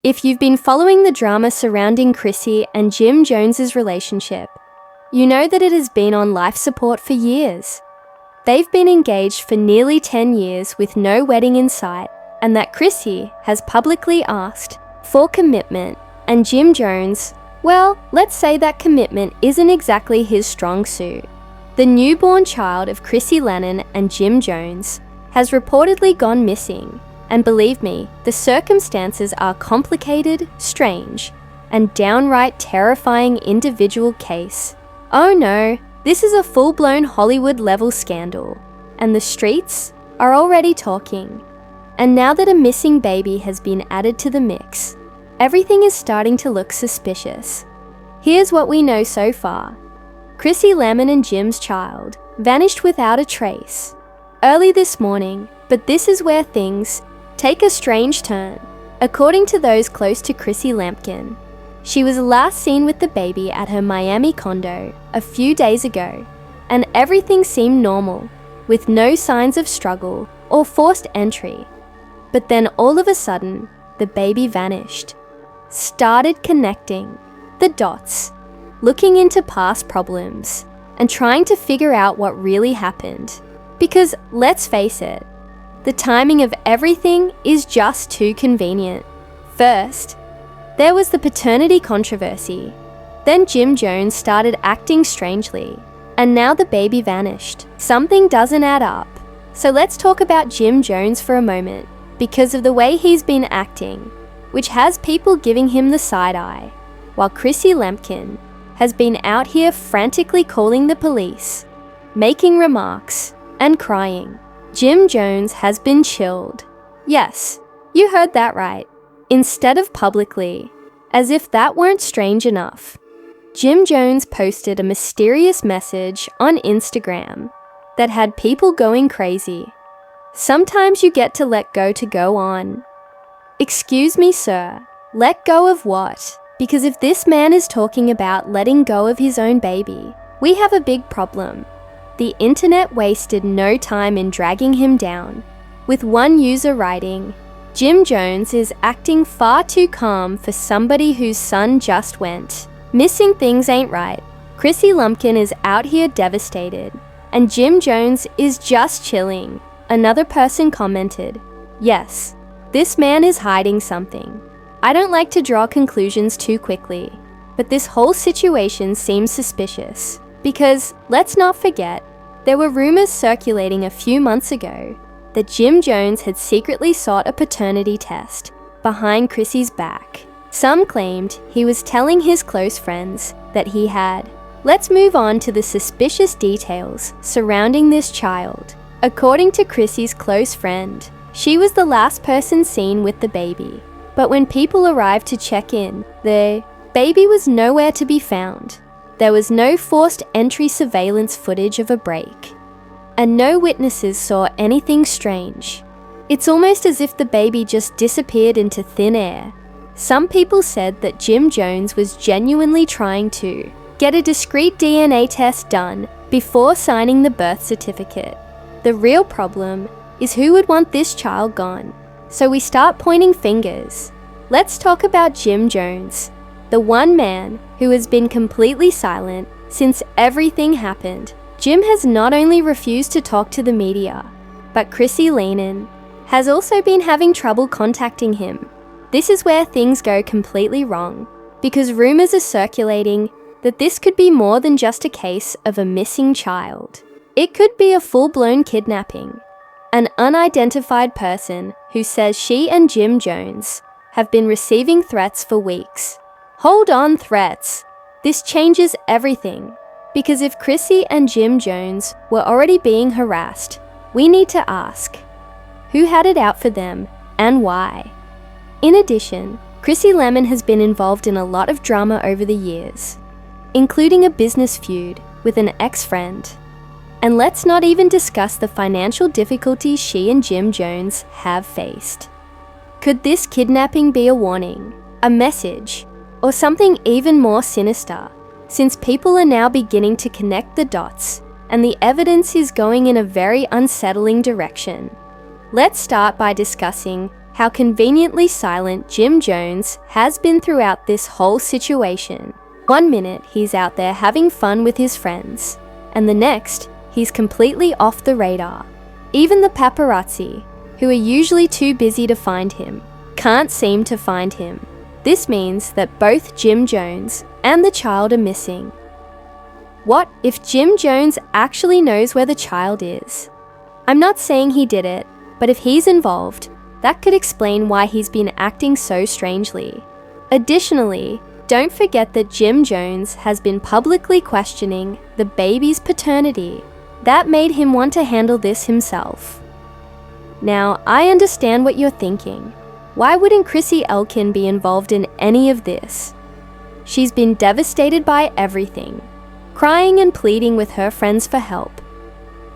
If you've been following the drama surrounding Chrissy and Jim Jones's relationship, you know that it has been on life support for years. They've been engaged for nearly 10 years with no wedding in sight, and that Chrissy has publicly asked for commitment, and Jim Jones, well, let's say that commitment isn't exactly his strong suit. The newborn child of Chrissy Lennon and Jim Jones has reportedly gone missing, and believe me, the circumstances are complicated, strange, and downright terrifying individual case. Oh no, this is a full-blown Hollywood-level scandal, and the streets are already talking. And now that a missing baby has been added to the mix, everything is starting to look suspicious. Here's what we know so far. Chrissy Lemon and Jim's child vanished without a trace early this morning, but this is where things take a strange turn. According to those close to Chrissy Lampkin, she was last seen with the baby at her Miami condo a few days ago, and everything seemed normal, with no signs of struggle or forced entry. But then all of a sudden, the baby vanished. Started connecting the dots, looking into past problems, and trying to figure out what really happened. Because let's face it, the timing of everything is just too convenient. First, there was the paternity controversy. Then Jim Jones started acting strangely, and now the baby vanished. Something doesn't add up. So let's talk about Jim Jones for a moment, because of the way he's been acting, which has people giving him the side eye, while Chrissy Lampkin has been out here frantically calling the police, making remarks, and crying. Jim Jones has been chilled. Yes, you heard that right. Instead of publicly, as if that weren't strange enough, Jim Jones posted a mysterious message on Instagram that had people going crazy. Sometimes you get to let go on. Excuse me, sir. Let go of what? Because if this man is talking about letting go of his own baby, we have a big problem. The internet wasted no time in dragging him down, with one user writing, "Jim Jones is acting far too calm for somebody whose son just went. Missing things ain't right. Chrissy Lumpkin is out here devastated, and Jim Jones is just chilling." Another person commented, "Yes, this man is hiding something." I don't like to draw conclusions too quickly, but this whole situation seems suspicious. Because, let's not forget, there were rumors circulating a few months ago that Jim Jones had secretly sought a paternity test behind Chrissy's back. Some claimed he was telling his close friends that he had. Let's move on to the suspicious details surrounding this child. According to Chrissy's close friend, she was the last person seen with the baby. But when people arrived to check in, the baby was nowhere to be found. There was no forced entry surveillance footage of a break, and no witnesses saw anything strange. It's almost as if the baby just disappeared into thin air. Some people said that Jim Jones was genuinely trying to get a discreet DNA test done before signing the birth certificate. The real problem is who would want this child gone. So we start pointing fingers. Let's talk about Jim Jones, the one man who has been completely silent since everything happened. Jim has not only refused to talk to the media, but Chrissy Lennon has also been having trouble contacting him. This is where things go completely wrong, because rumors are circulating that this could be more than just a case of a missing child. It could be a full-blown kidnapping. An unidentified person who says she and Jim Jones have been receiving threats for weeks. Hold on, threats. This changes everything, because if Chrissy and Jim Jones were already being harassed, we need to ask, who had it out for them and why? In addition, Chrissy Lemon has been involved in a lot of drama over the years, including a business feud with an ex-friend. And let's not even discuss the financial difficulties she and Jim Jones have faced. Could this kidnapping be a warning, a message, or something even more sinister, since people are now beginning to connect the dots and the evidence is going in a very unsettling direction? Let's start by discussing how conveniently silent Jim Jones has been throughout this whole situation. One minute he's out there having fun with his friends, and the next he's completely off the radar. Even the paparazzi, who are usually too busy to find him, can't seem to find him. This means that both Jim Jones and the child are missing. What if Jim Jones actually knows where the child is? I'm not saying he did it, but if he's involved, that could explain why he's been acting so strangely. Additionally, don't forget that Jim Jones has been publicly questioning the baby's paternity. That made him want to handle this himself. Now, I understand what you're thinking. Why wouldn't Chrissy Elkin be involved in any of this? She's been devastated by everything, crying and pleading with her friends for help.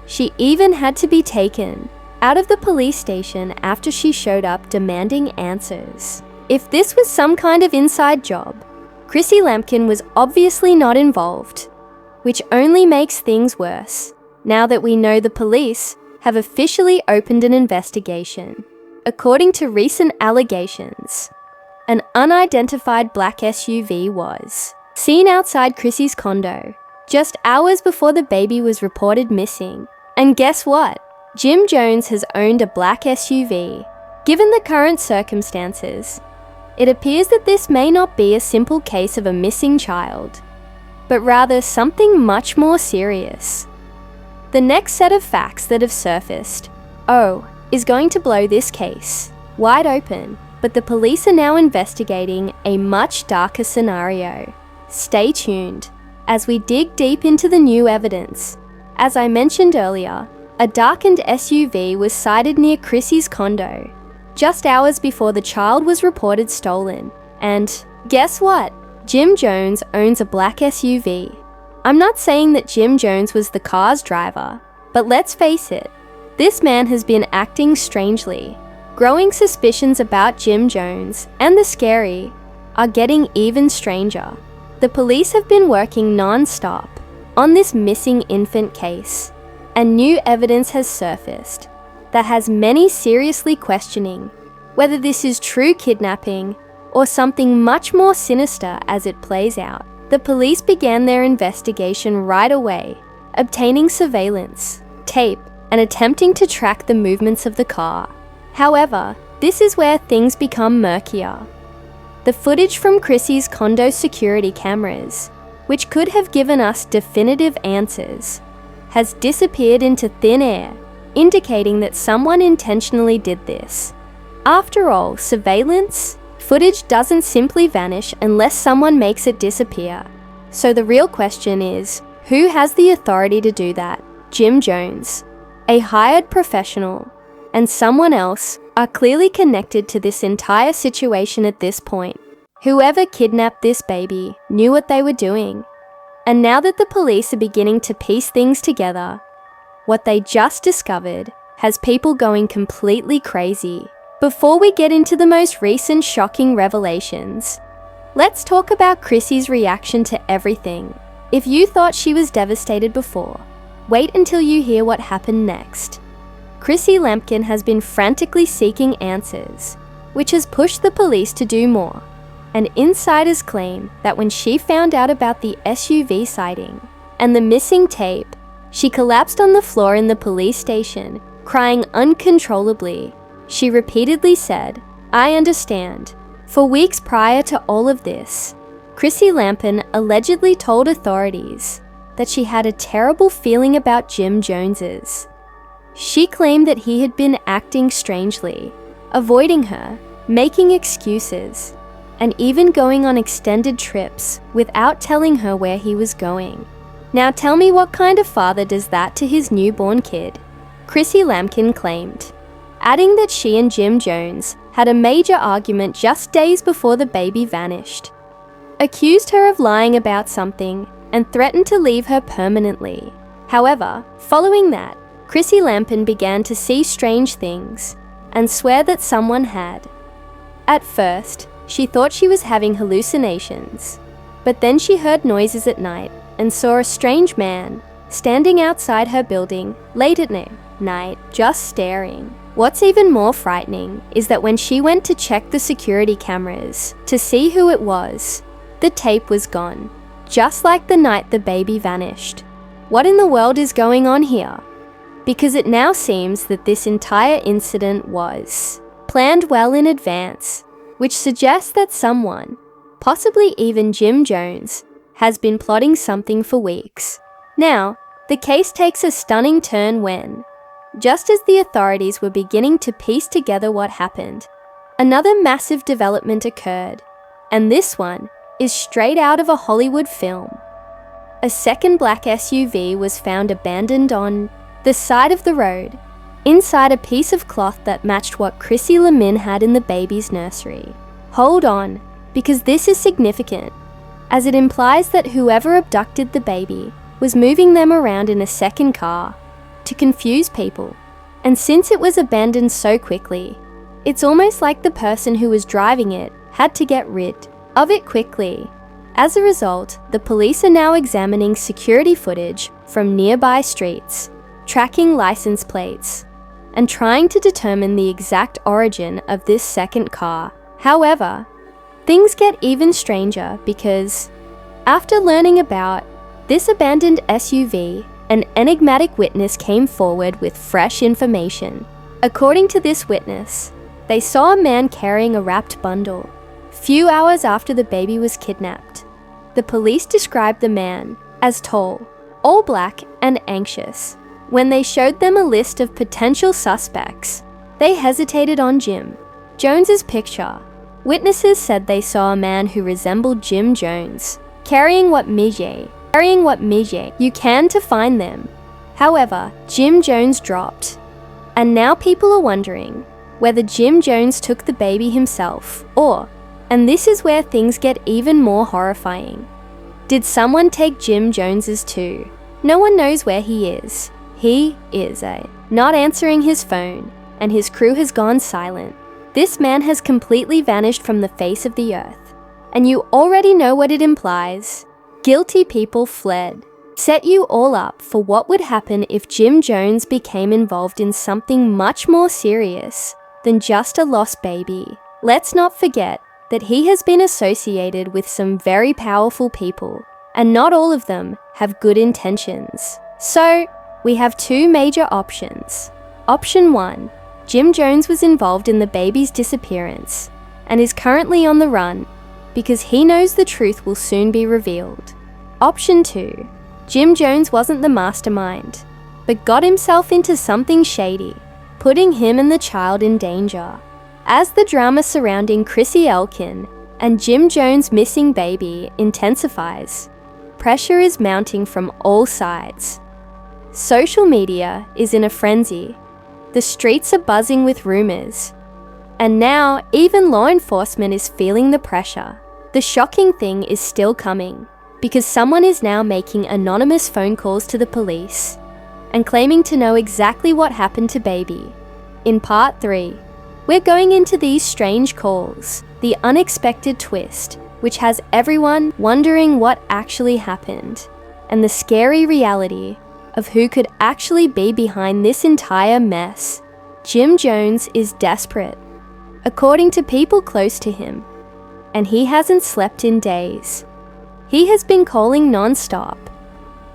She even had to be taken out of the police station after she showed up demanding answers. If this was some kind of inside job, Chrissy Lampkin was obviously not involved, which only makes things worse now that we know the police have officially opened an investigation. According to recent allegations, an unidentified black SUV was seen outside Chrissy's condo just hours before the baby was reported missing. And guess what? Jim Jones has owned a black SUV. Given the current circumstances, it appears that this may not be a simple case of a missing child, but rather something much more serious. The next set of facts that have surfaced, is going to blow this case wide open, but the police are now investigating a much darker scenario. Stay tuned as we dig deep into the new evidence. As I mentioned earlier, a darkened SUV was sighted near Chrissy's condo just hours before the child was reported stolen. And guess what? Jim Jones owns a black SUV. I'm not saying that Jim Jones was the car's driver, but let's face it, this man has been acting strangely. Growing suspicions about Jim Jones and the scary are getting even stranger. The police have been working non-stop on this missing infant case, and new evidence has surfaced that has many seriously questioning whether this is true kidnapping or something much more sinister as it plays out. The police began their investigation right away, obtaining surveillance, tape, and attempting to track the movements of the car. However, this is where things become murkier. The footage from Chrissy's condo security cameras, which could have given us definitive answers, has disappeared into thin air, indicating that someone intentionally did this. After all, surveillance footage doesn't simply vanish unless someone makes it disappear. So the real question is, who has the authority to do that? Jim Jones, a hired professional, and someone else are clearly connected to this entire situation at this point. Whoever kidnapped this baby knew what they were doing. And now that the police are beginning to piece things together, what they just discovered has people going completely crazy. Before we get into the most recent shocking revelations, let's talk about Chrissy's reaction to everything. If you thought she was devastated before, wait until you hear what happened next. Chrissy Lampkin has been frantically seeking answers, which has pushed the police to do more. And insiders claim that when she found out about the SUV sighting and the missing tape, she collapsed on the floor in the police station, crying uncontrollably. She repeatedly said, "I understand." For weeks prior to all of this, Chrissy Lampkin allegedly told authorities that she had a terrible feeling about Jim Jones's. She claimed that he had been acting strangely, avoiding her, making excuses, and even going on extended trips without telling her where he was going. Now tell me, what kind of father does that to his newborn kid? Chrissy Lampkin claimed, adding that she and Jim Jones had a major argument just days before the baby vanished, accused her of lying about something, and threatened to leave her permanently. However, following that, Chrissy Lampkin began to see strange things and swear that someone had. At first, she thought she was having hallucinations, but then she heard noises at night and saw a strange man standing outside her building late at night, just staring. What's even more frightening is that when she went to check the security cameras to see who it was, the tape was gone, just like the night the baby vanished. What in the world is going on here? Because it now seems that this entire incident was planned well in advance, which suggests that someone, possibly even Jim Jones, has been plotting something for weeks. Now, the case takes a stunning turn when, just as the authorities were beginning to piece together what happened, another massive development occurred, and this one is straight out of a Hollywood film. A second black SUV was found abandoned on the side of the road, inside a piece of cloth that matched what Chrissy Lemon had in the baby's nursery. Hold on, because this is significant, as it implies that whoever abducted the baby was moving them around in a second car to confuse people, and since it was abandoned so quickly, it's almost like the person who was driving it had to get rid of it quickly. As a result, the police are now examining security footage from nearby streets, tracking license plates, and trying to determine the exact origin of this second car. However, things get even stranger because, after learning about this abandoned SUV, an enigmatic witness came forward with fresh information. According to this witness, they saw a man carrying a wrapped bundle few hours after the baby was kidnapped. The police described the man as tall, all black, and anxious. When they showed them a list of potential suspects, they hesitated on Jim Jones's picture. Witnesses said they saw a man who resembled Jim Jones, carrying what measure you can to find them. However, Jim Jones dropped. And now people are wondering whether Jim Jones took the baby himself or, and this is where things get even more horrifying, did someone take Jim Jones's too? No one knows where he is. He is not answering his phone, and his crew has gone silent. This man has completely vanished from the face of the earth, and you already know what it implies. Guilty people fled. Set you all up for what would happen if Jim Jones became involved in something much more serious than just a lost baby. Let's not forget that he has been associated with some very powerful people, and not all of them have good intentions. So, we have two major options. Option 1, Jim Jones was involved in the baby's disappearance and is currently on the run because he knows the truth will soon be revealed. Option 2, Jim Jones wasn't the mastermind, but got himself into something shady, putting him and the child in danger. As the drama surrounding Chrissy Elkin and Jim Jones' missing baby intensifies, pressure is mounting from all sides. Social media is in a frenzy. The streets are buzzing with rumors. And now, even law enforcement is feeling the pressure. The shocking thing is still coming, because someone is now making anonymous phone calls to the police and claiming to know exactly what happened to baby. In part 3, we're going into these strange calls, the unexpected twist, which has everyone wondering what actually happened, and the scary reality of who could actually be behind this entire mess. Jim Jones is desperate, according to people close to him, and he hasn't slept in days. He has been calling non-stop,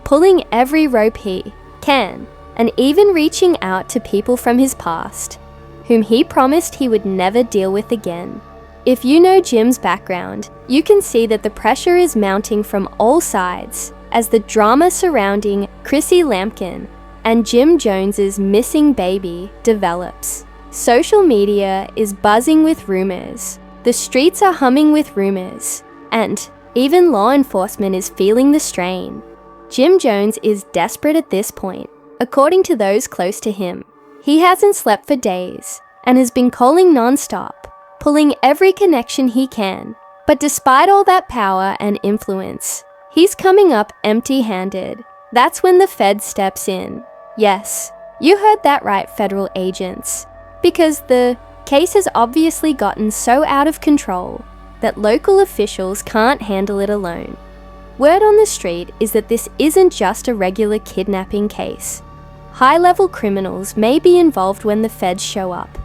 pulling every rope he can, and even reaching out to people from his past, whom he promised he would never deal with again. If you know Jim's background, you can see that the pressure is mounting from all sides as the drama surrounding Chrissy Lampkin and Jim Jones's missing baby develops. Social media is buzzing with rumors. The streets are humming with rumors, and even law enforcement is feeling the strain. Jim Jones is desperate at this point, according to those close to him. He hasn't slept for days and has been calling non-stop, pulling every connection he can. But despite all that power and influence, he's coming up empty-handed. That's when the Fed steps in. Yes, you heard that right, federal agents. Because the case has obviously gotten so out of control that local officials can't handle it alone. Word on the street is that this isn't just a regular kidnapping case. High-level criminals may be involved when the feds show up,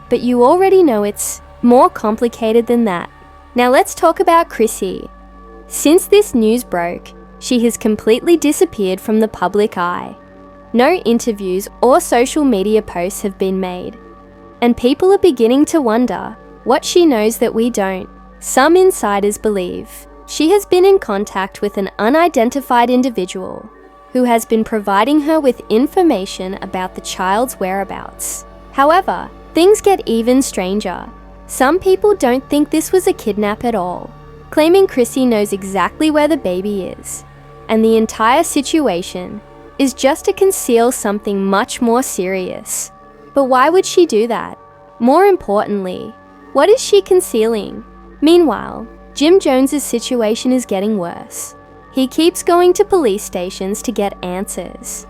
but you already know it's more complicated than that. Now let's talk about Chrissy. Since this news broke, she has completely disappeared from the public eye. No interviews or social media posts have been made, and people are beginning to wonder what she knows that we don't. Some insiders believe she has been in contact with an unidentified individual who has been providing her with information about the child's whereabouts. However, things get even stranger. Some people don't think this was a kidnap at all, claiming Chrissy knows exactly where the baby is, and the entire situation is just to conceal something much more serious. But why would she do that? More importantly, what is she concealing? Meanwhile, Jim Jones's situation is getting worse. He keeps going to police stations to get answers,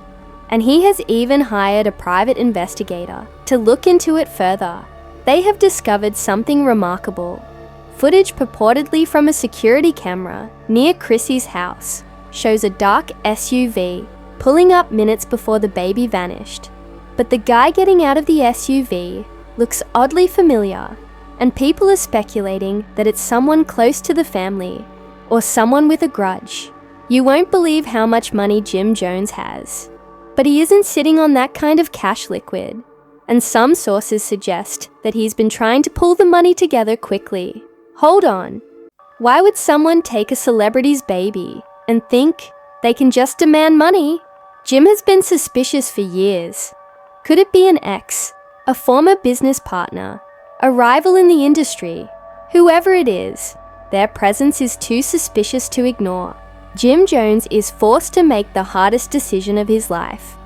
and he has even hired a private investigator to look into it further. They have discovered something remarkable. Footage purportedly from a security camera near Chrissy's house shows a dark SUV pulling up minutes before the baby vanished. But the guy getting out of the SUV looks oddly familiar, and people are speculating that it's someone close to the family or someone with a grudge. You won't believe how much money Jim Jones has, but he isn't sitting on that kind of cash liquid, and some sources suggest that he's been trying to pull the money together quickly. Hold on, why would someone take a celebrity's baby and think they can just demand money? Jim has been suspicious for years. Could it be an ex, a former business partner, a rival in the industry? Whoever it is, their presence is too suspicious to ignore. Jim Jones is forced to make the hardest decision of his life.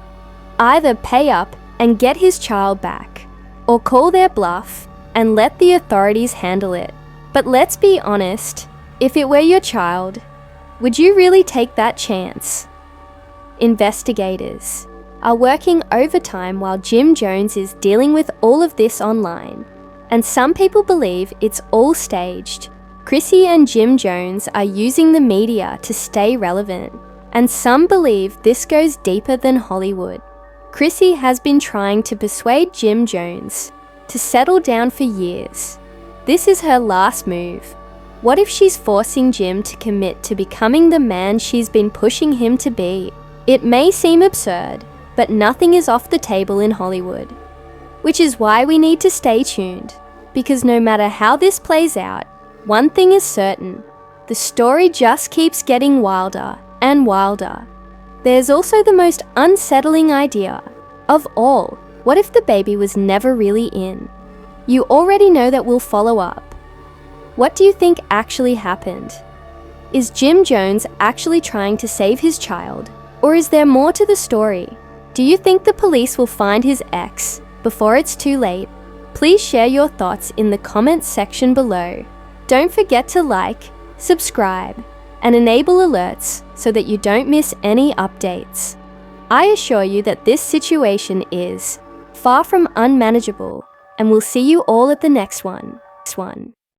Either pay up and get his child back, or call their bluff and let the authorities handle it. But let's be honest, if it were your child, would you really take that chance? Investigators are working overtime while Jim Jones is dealing with all of this online, and some people believe it's all staged. Chrissy and Jim Jones are using the media to stay relevant, and some believe this goes deeper than Hollywood. Chrissy has been trying to persuade Jim Jones to settle down for years. This is her last move. What if she's forcing Jim to commit to becoming the man she's been pushing him to be? It may seem absurd, but nothing is off the table in Hollywood. Which is why we need to stay tuned, because no matter how this plays out, one thing is certain: the story just keeps getting wilder and wilder. There's also the most unsettling idea of all. What if the baby was never really in? You already know that we'll follow up. What do you think actually happened? Is Jim Jones actually trying to save his child, or is there more to the story? Do you think the police will find his ex before it's too late? Please share your thoughts in the comments section below. Don't forget to like, subscribe, and enable alerts so that you don't miss any updates. I assure you that this situation is far from unmanageable, and we'll see you all at the next one.